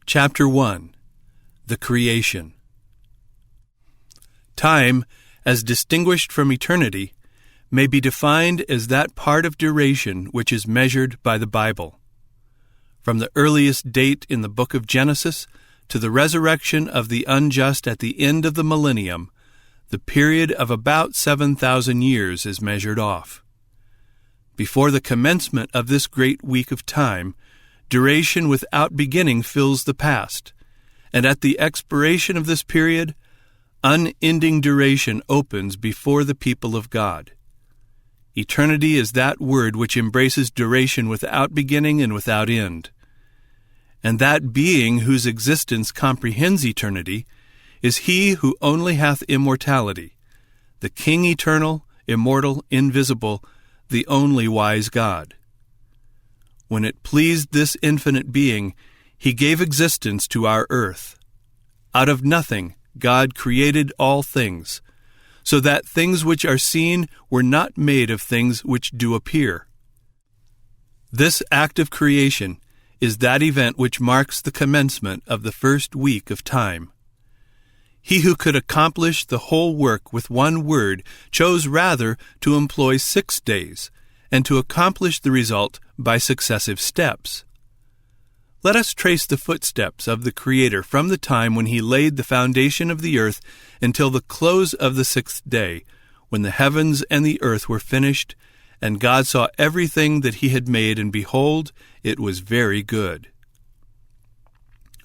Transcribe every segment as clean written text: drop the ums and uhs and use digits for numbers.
Chapter 1. The Creation. Time, as distinguished from eternity, may be defined as that part of duration which is measured by the Bible. From the earliest date in the book of Genesis to the resurrection of the unjust at the end of the millennium, the period of about 7,000 years is measured off. Before the commencement of this great week of time, duration without beginning fills the past, and at the expiration of this period, unending duration opens before the people of God. Eternity is that word which embraces duration without beginning and without end. And that being whose existence comprehends eternity is he who only hath immortality, the King eternal, immortal, invisible, the only wise God. When it pleased this infinite being, he gave existence to our earth. Out of nothing, God created all things, so that things which are seen were not made of things which do appear. This act of creation is that event which marks the commencement of the first week of time. He who could accomplish the whole work with one word chose rather to employ 6 days, and to accomplish the result by successive steps. Let us trace the footsteps of the Creator from the time when he laid the foundation of the earth until the close of the 6th day, when the heavens and the earth were finished, and God saw everything that he had made, and behold, it was very good.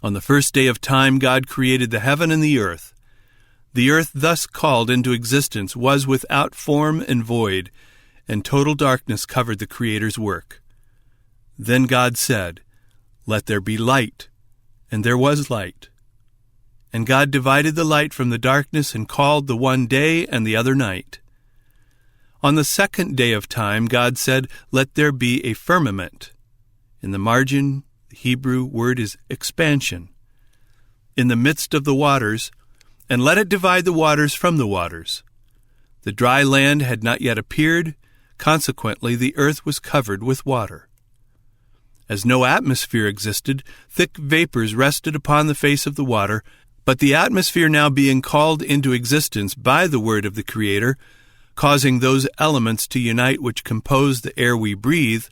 On the first day of time God created the heaven and the earth. The earth thus called into existence was without form and void, and total darkness covered the Creator's work. Then God said, "Let there be light," and there was light. And God divided the light from the darkness and called the one day and the other night. On the 2nd day of time God said, "Let there be a firmament." In the margin, the Hebrew word is expansion. In the midst of the waters, and let it divide the waters from the waters. The dry land had not yet appeared, consequently the earth was covered with water. As no atmosphere existed, thick vapors rested upon the face of the water, but the atmosphere now being called into existence by the word of the Creator, causing those elements to unite which compose the air we breathe,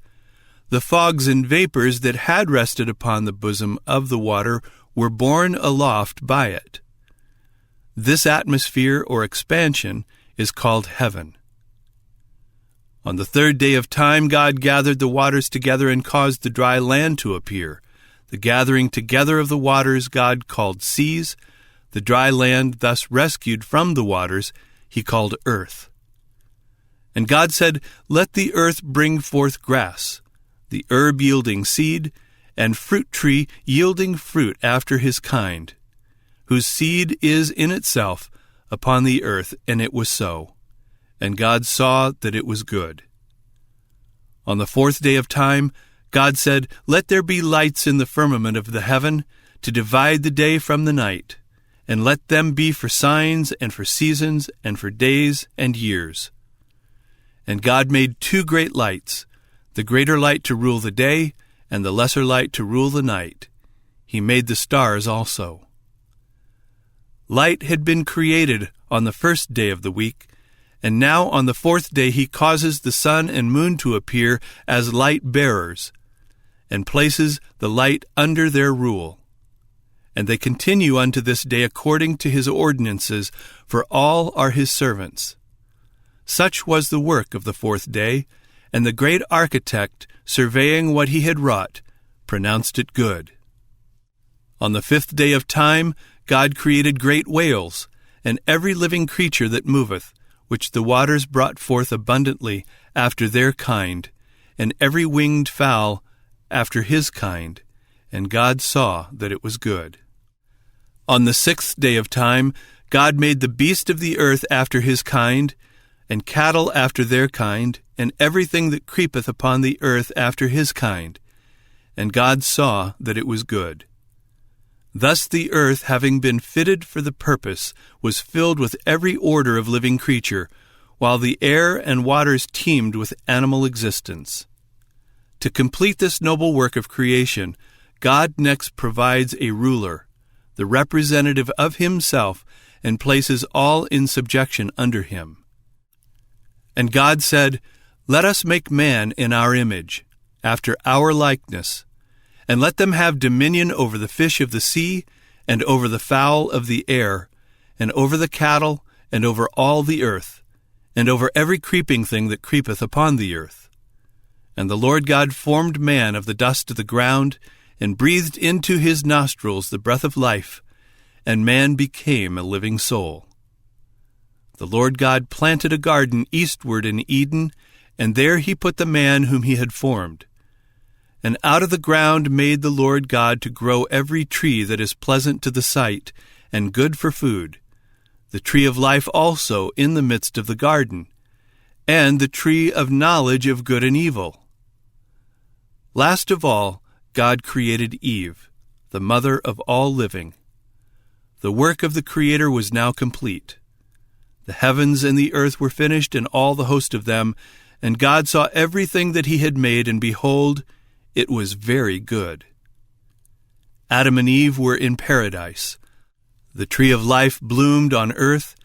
the fogs and vapors that had rested upon the bosom of the water were borne aloft by it. This atmosphere or expansion is called heaven. On the 3rd day of time God gathered the waters together and caused the dry land to appear. The gathering together of the waters God called seas. The dry land thus rescued from the waters he called earth. And God said, "Let the earth bring forth grass, the herb yielding seed, and fruit tree yielding fruit after his kind, whose seed is in itself upon the earth." And it was so. And God saw that it was good. On the 4th day of time, God said, "Let there be lights in the firmament of the heaven, to divide the day from the night, and let them be for signs and for seasons and for days and years." And God made 2 great lights, the greater light to rule the day, and the lesser light to rule the night. He made the stars also. Light had been created on the 1st day of the week, and now on the 4th day he causes the sun and moon to appear as light-bearers, and places the light under their rule. And they continue unto this day according to his ordinances, for all are his servants. Such was the work of the 4th day, and the great architect, surveying what he had wrought, pronounced it good. On the 5th day of time God created great whales, and every living creature that moveth, which the waters brought forth abundantly after their kind, and every winged fowl after his kind. And God saw that it was good. On the 6th day of time God made the beast of the earth after his kind, and cattle after their kind, and everything that creepeth upon the earth after his kind. And God saw that it was good. Thus the earth, having been fitted for the purpose, was filled with every order of living creature, while the air and waters teemed with animal existence. To complete this noble work of creation, God next provides a ruler, the representative of himself, and places all in subjection under him. And God said, "Let us make man in our image, after our likeness, and let them have dominion over the fish of the sea, and over the fowl of the air, and over the cattle, and over all the earth, and over every creeping thing that creepeth upon the earth." And the Lord God formed man of the dust of the ground, and breathed into his nostrils the breath of life, and man became a living soul. The Lord God planted a garden eastward in Eden, and there he put the man whom he had formed. And out of the ground made the Lord God to grow every tree that is pleasant to the sight, and good for food, the tree of life also in the midst of the garden, and the tree of knowledge of good and evil. Last of all, God created Eve, the mother of all living. The work of the Creator was now complete. The heavens and the earth were finished, and all the host of them, and God saw everything that he had made, and behold, it was very good. Adam and Eve were in paradise. The tree of life bloomed on earth.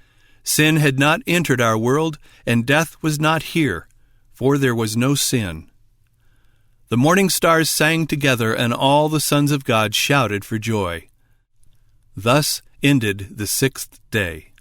Sin had not entered our world, and death was not here, for there was no sin. The morning stars sang together, and all the sons of God shouted for joy. Thus ended the 6th day.